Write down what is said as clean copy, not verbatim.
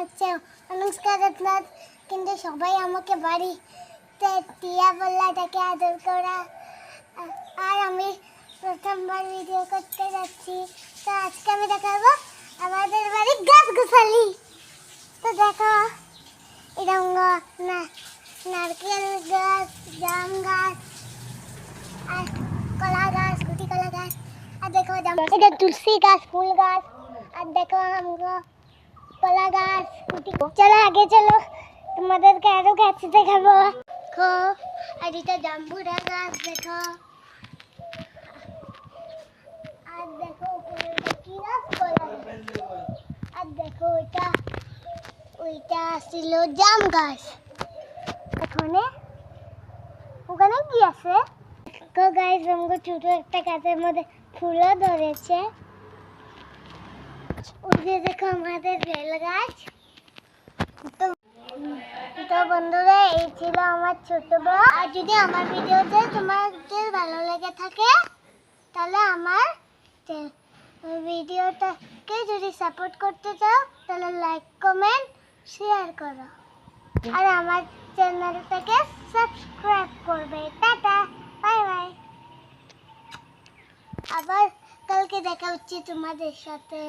হচ্ছে অনুষ্কা রত্নাথ, কিন্তু সবাই আমাকে বাড়িতে টিয়া বললা তাকে আদর করা। আর আমি প্রথমবার ভিডিও করতে যাচ্ছি, তো আজকে আমি দেখাবো আমাদের বাড়ি গাছ গোছালি। তো দেখো এরকম না নারকেল গাছ, জাম গাছ আর কলা গাছ, গুটি কলা গাছ, আর দেখো এটা তুলসী গাছ, ফুল গাছ, আর দেখো আমগো কলা গাছ, গুটি। চলো আগে চলো, তোমাদেরকে আরো গাছ দেখাবো। দেখো আর এটা জাম্বুরা গাছ দেখো, আর দেখো উপরে কি গাছ, কলা গাছ। আর দেখো ওইটা ছিল জাম গাছ। ওখানে কি আছে? তো গাইস আমাকে ছোট একটা গাছের মধ্যে ফুলও ধরেছে। ওই যে দেখো আমাদের বেল গাছ। তো বন্ধুরা এই ছিল আমার ছোট ব্লগ। আর যদি আমার ভিডিওতে তোমাদের ভালো লেগে থাকে তাহলে আমার ভিডিওটাকে যদি সাপোর্ট করতে চাও তাহলে লাইক, কমেন্ট, শেয়ার করো। আর আমার চ্যানেলটাকে সাবস্ক্রাইব করবে। Tata, bye bye. আবার কালকে দেখা হচ্ছে তোমাদের সাথে।